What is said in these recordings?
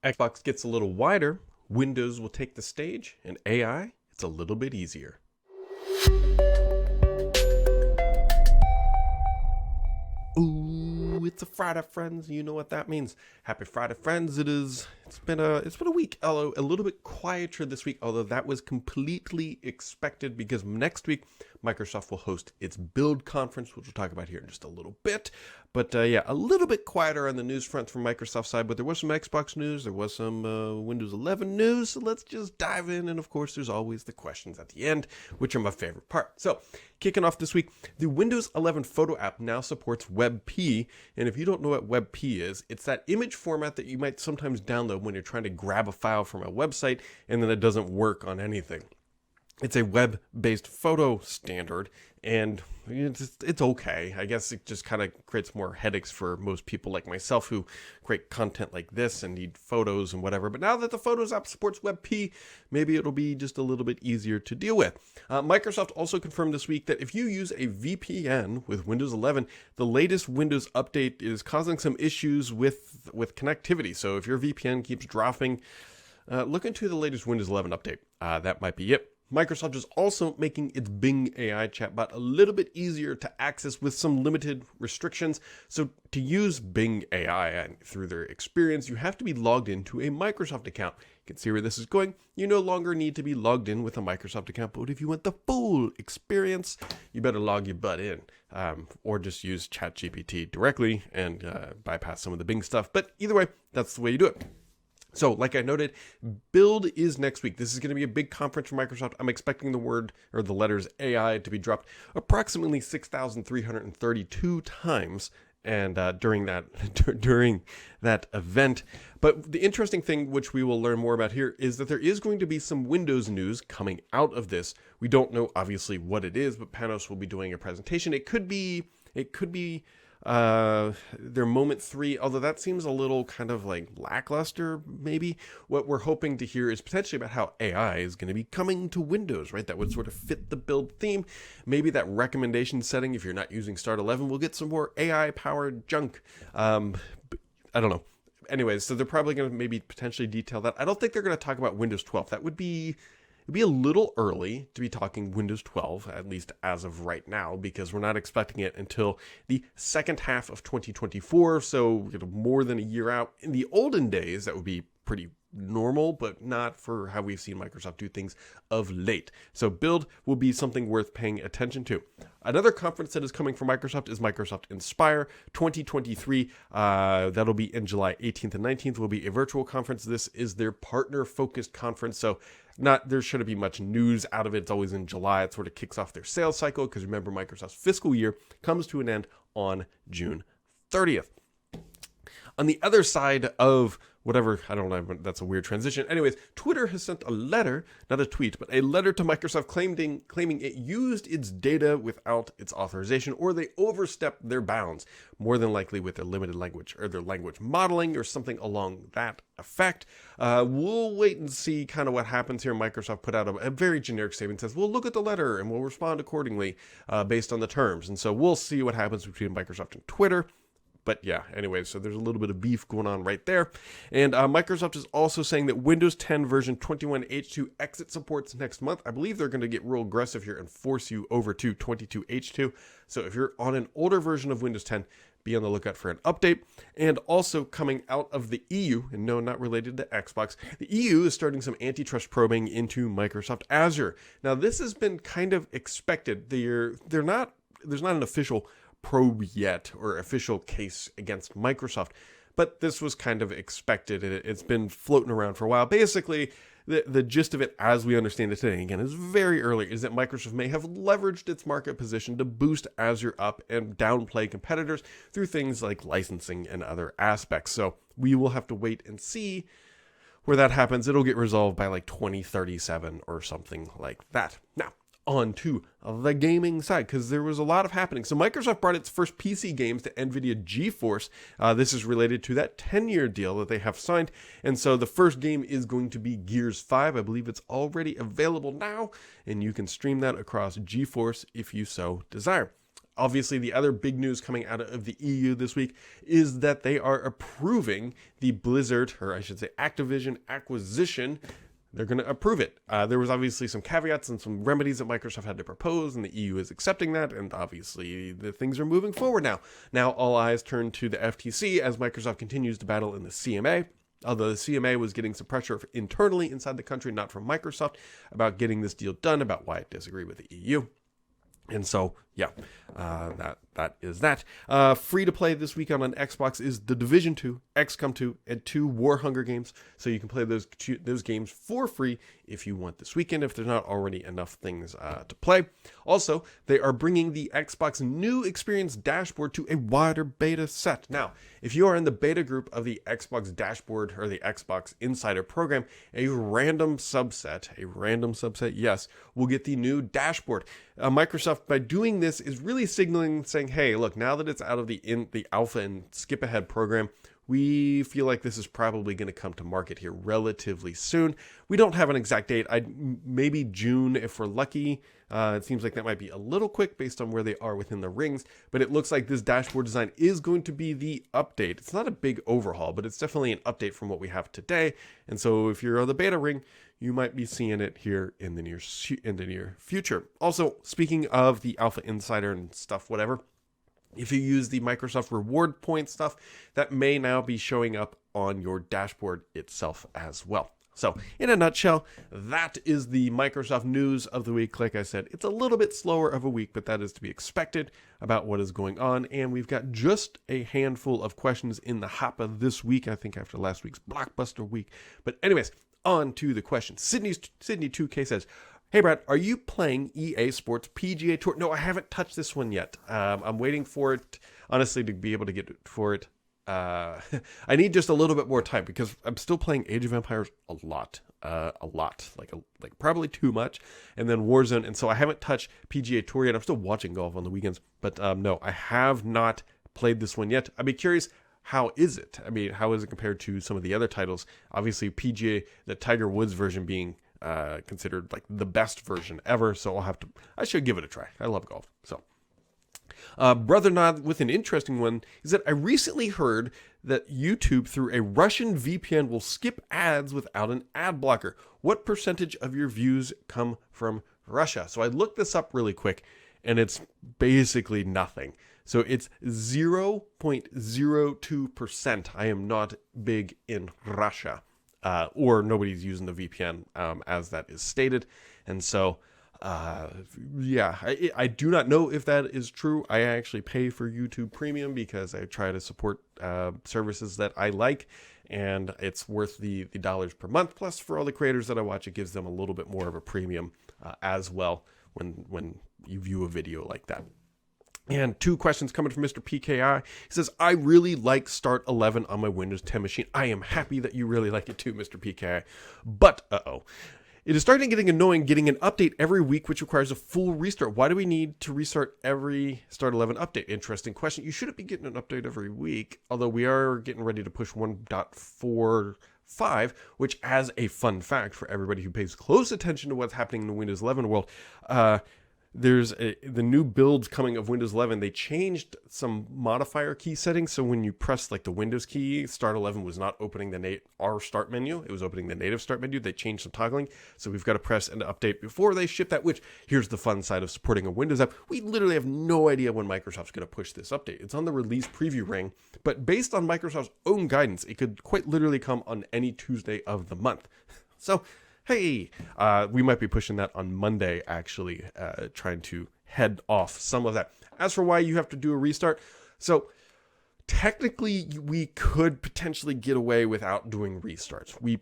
Xbox gets a little wider, Windows will take the stage, and AI, it's a little bit easier. Ooh, it's a Friday, friends. You know what that means. Happy Friday, friends. It's been a week, although a little bit quieter this week, although that was completely expected because next week Microsoft will host its Build conference, which we'll talk about here in just a little bit. But yeah, a little bit quieter on the news front from Microsoft's side, but there was some Xbox news, there was some Windows 11 news, so let's just dive in. And of course, there's always the questions at the end, which are my favorite part. So, kicking off this week, the Windows 11 photo app now supports WebP, and if you don't know what WebP is, it's that image format that you might sometimes download when you're trying to grab a file from a website and then it doesn't work on anything. It's a web-based photo standard, and it's okay. I guess it just kind of creates more headaches for most people like myself who create content like this and need photos and whatever. But now that the Photos app supports WebP, maybe it'll be just a little bit easier to deal with. Microsoft also confirmed this week that if you use a VPN with Windows 11, the latest Windows update is causing some issues with connectivity. So if your VPN keeps dropping, look into the latest Windows 11 update. That might be it. Microsoft is also making its Bing AI chatbot a little bit easier to access with some limited restrictions. So to use Bing AI through their experience, you have to be logged into a Microsoft account. You can see where this is going. You no longer need to be logged in with a Microsoft account, but if you want the full experience, you better log your butt in, or just use ChatGPT directly and bypass some of the Bing stuff. But either way, that's the way you do it. So, like I noted, Build is next week. This is going to be a big conference for Microsoft. I'm expecting the word or the letters AI to be dropped approximately 6,332 times, and during that event. But the interesting thing, which we will learn more about here, is that there is going to be some Windows news coming out of this. We don't know obviously what it is, but Panos will be doing a presentation. It could be their Moment 3, although that seems a little kind of like lackluster, maybe. What we're hoping to hear is potentially about how AI is going to be coming to Windows, right? That would sort of fit the Build theme. Maybe that recommendation setting, if you're not using Start 11, will get some more AI-powered junk. I don't know. Anyways, so they're probably going to maybe potentially detail that. I don't think they're going to talk about Windows 12. That would be... It'd be a little early to be talking Windows 12, at least as of right now, because we're not expecting it until the second half of 2024, so more than a year out. In the olden days, that would be pretty normal, but not for how we've seen Microsoft do things of late. So Build will be something worth paying attention to. Another conference that is coming from Microsoft is Microsoft Inspire 2023. That'll be in July 18th and 19th. Will be a virtual conference. This is their partner-focused conference, so there shouldn't be much news out of it. It's always in July. It sort of kicks off their sales cycle because remember, Microsoft's fiscal year comes to an end on June 30th. On the other side of whatever, I don't know, that's a weird transition. Anyways, Twitter has sent a letter, not a tweet, but a letter to Microsoft claiming it used its data without its authorization, or they overstepped their bounds, more than likely with their limited language or their language modeling or something along that effect. We'll wait and see kind of what happens here. Microsoft put out a very generic statement, says we'll look at the letter and we'll respond accordingly based on the terms. And so we'll see what happens between Microsoft and Twitter. But yeah, anyway, so there's a little bit of beef going on right there. And Microsoft is also saying that Windows 10 version 21H2 exit supports next month. I believe they're going to get real aggressive here and force you over to 22H2. So if you're on an older version of Windows 10, be on the lookout for an update. And also coming out of the EU, and no, not related to Xbox, the EU is starting some antitrust probing into Microsoft Azure. Now, this has been kind of expected. There's not an official probe yet or official case against Microsoft, but this was kind of expected. It's been floating around for a while. Basically, the gist of it, as we understand it today, again, is very early, is that Microsoft may have leveraged its market position to boost Azure up and downplay competitors through things like licensing and other aspects. So we will have to wait and see where that happens. It'll get resolved by like 2037 or something like that. Now, on to the gaming side, because there was a lot of happening. So Microsoft brought its first PC games to NVIDIA GeForce. This is related to that 10-year deal that they have signed. And so the first game is going to be Gears 5. I believe it's already available now, and you can stream that across GeForce if you so desire. Obviously, the other big news coming out of the EU this week is that they are approving the Blizzard, or I should say Activision acquisition. They're going to approve it. There was obviously some caveats and some remedies that Microsoft had to propose, and the EU is accepting that, and obviously the things are moving forward now. Now all eyes turn to the FTC as Microsoft continues to battle in the CMA. Although the CMA was getting some pressure internally inside the country, not from Microsoft, about getting this deal done, about why it disagreed with the EU. And so, yeah, that is that. Free to play this weekend on Xbox is The Division 2, XCOM 2, and 2 War Hunger games. So you can play those games for free if you want this weekend, if there's not already enough things to play. Also, they are bringing the Xbox new experience dashboard to a wider beta set. Now, if you are in the beta group of the Xbox dashboard or the Xbox Insider program, a random subset, yes, will get the new dashboard. Microsoft, by doing this, is really signaling, saying, hey, look, now that it's out of the alpha and skip ahead program, we feel like this is probably going to come to market here relatively soon. We don't have an exact date. Maybe June if we're lucky. It seems like that might be a little quick based on where they are within the rings, but it looks like this dashboard design is going to be the update. It's not a big overhaul, but it's definitely an update from what we have today. And so if you're on the beta ring, you might be seeing it here in the near future. Also, speaking of the Alpha Insider and stuff, whatever, if you use the Microsoft Reward Point stuff, that may now be showing up on your dashboard itself as well. So, in a nutshell, that is the Microsoft news of the week. Like I said, it's a little bit slower of a week, but that is to be expected about what is going on. And we've got just a handful of questions in the hopper this week, I think after last week's blockbuster week. But anyways, on to the question. Sydney 2K says, hey Brad, are you playing EA Sports PGA Tour? No, I haven't touched this one yet. I'm waiting for it, honestly, to be able to get for it. I need just a little bit more time because I'm still playing Age of Empires a lot, like probably too much, and then Warzone, and so I haven't touched PGA Tour yet. I'm still watching golf on the weekends, but no, I have not played this one yet. I'd be curious. How is it? I mean, how is it compared to some of the other titles? Obviously, PGA, the Tiger Woods version being considered like the best version ever. So I should give it a try. I love golf. So, Brother Nod with an interesting one is that I recently heard that YouTube through a Russian VPN will skip ads without an ad blocker. What percentage of your views come from Russia? So I looked this up really quick and it's basically nothing. So it's 0.02%. I am not big in Russia, or nobody's using the VPN as that is stated. And so, yeah, I do not know if that is true. I actually pay for YouTube Premium because I try to support services that I like, and it's worth the dollars per month. Plus, for all the creators that I watch, it gives them a little bit more of a premium as well when you view a video like that. And 2 questions coming from Mr. PKI. He says, I really like Start 11 on my Windows 10 machine. I am happy that you really like it too, Mr. PKI. But, it is starting getting annoying getting an update every week, which requires a full restart. Why do we need to restart every Start 11 update? Interesting question. You shouldn't be getting an update every week, although we are getting ready to push 1.45, which, as a fun fact for everybody who pays close attention to what's happening in the Windows 11 world, there's the new builds coming of Windows 11. They changed some modifier key settings. So when you press like the Windows key, Start 11 was not opening our start menu. It was opening the native start menu. They changed some toggling. So we've got to press an update before they ship that, which here's the fun side of supporting a Windows app. We literally have no idea when Microsoft's going to push this update. It's on the release preview ring, but based on Microsoft's own guidance, it could quite literally come on any Tuesday of the month. So, hey, we might be pushing that on Monday, actually, trying to head off some of that. As for why you have to do a restart, so technically we could potentially get away without doing restarts. We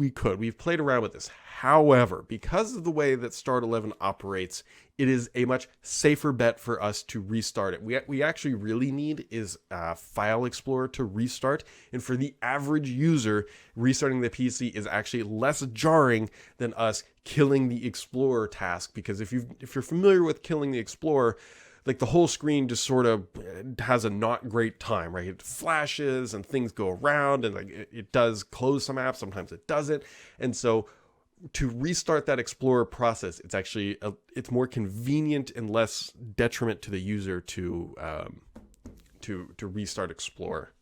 could. We've played around with this. However, because of the way that Start 11 operates, it is a much safer bet for us to restart it. We actually really need is File Explorer to restart. And for the average user, restarting the PC is actually less jarring than us killing the Explorer task. Because if you're familiar with killing the Explorer, like the whole screen just sort of has a not great time, right? It flashes and things go around and like it does close some apps, sometimes it doesn't. And so to restart that Explorer process, it's actually it's more convenient and less detriment to the user to restart Explorer.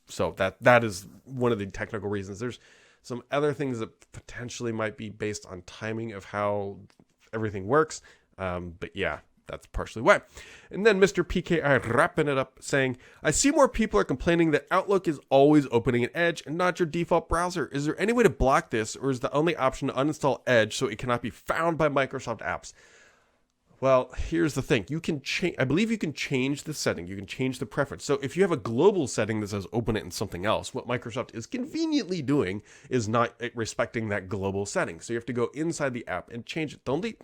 So that is one of the technical reasons. There's some other things that potentially might be based on timing of how everything works. But yeah, that's partially why. And then Mr. PKI wrapping it up saying, I see more people are complaining that Outlook is always opening in Edge and not your default browser. Is there any way to block this, or is the only option to uninstall Edge so it cannot be found by Microsoft apps? Well, here's the thing. You can change, I believe you can change the setting. You can change the preference. So if you have a global setting that says open it in something else, what Microsoft is conveniently doing is not respecting that global setting. So you have to go inside the app and change it. The only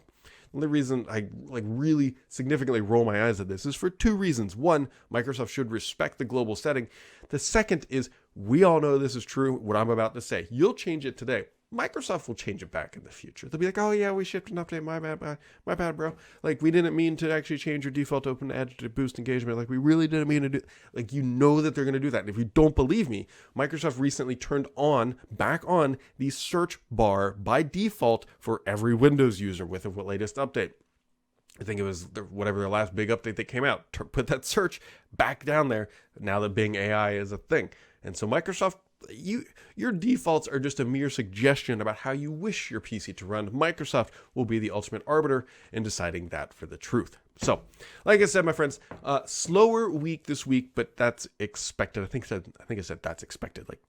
reason I really significantly roll my eyes at this is for two reasons. One, Microsoft should respect the global setting. The second is, we all know this is true, what I'm about to say. You'll change it today. Microsoft will change it back in the future. They'll be like, oh yeah, we shipped an update. My bad, bro. Like, we didn't mean to actually change your default open Edge to boost engagement. Like, we really didn't mean to do. Like, you know that they're going to do that. And if you don't believe me, Microsoft recently turned back on the search bar by default for every Windows user with the latest update. I think it was whatever their last big update that came out. Put that search back down there now that Bing AI is a thing. And so Microsoft, your defaults are just a mere suggestion about how you wish your PC to run. Microsoft will be the ultimate arbiter in deciding that for the truth. So, like I said, my friends, slower week this week, but that's expected. I think I said that's expected like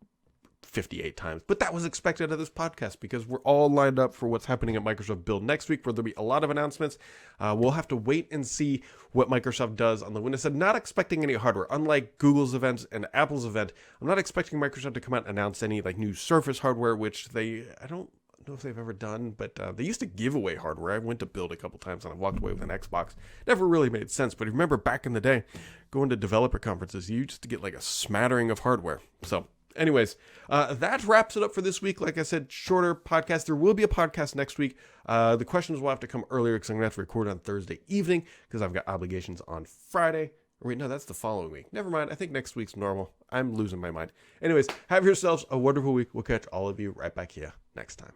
58 times, but that was expected of this podcast because we're all lined up for what's happening at Microsoft Build next week, where there'll be a lot of announcements. We'll have to wait and see what Microsoft does on the Windows side. Not expecting any hardware, unlike Google's event and Apple's event. I'm not expecting Microsoft to come out and announce any like new Surface hardware, which I don't know if they've ever done, but they used to give away hardware. I went to Build a couple times and I walked away with an Xbox. Never really made sense, but remember back in the day, going to developer conferences, you used to get like a smattering of hardware. So anyways, that wraps it up for this week. Like I said, shorter podcast. There will be a podcast next week. The questions will have to come earlier because I'm going to have to record on Thursday evening because I've got obligations on Friday. Wait, no, that's the following week. Never mind. I think next week's normal. I'm losing my mind. Anyways, have yourselves a wonderful week. We'll catch all of you right back here next time.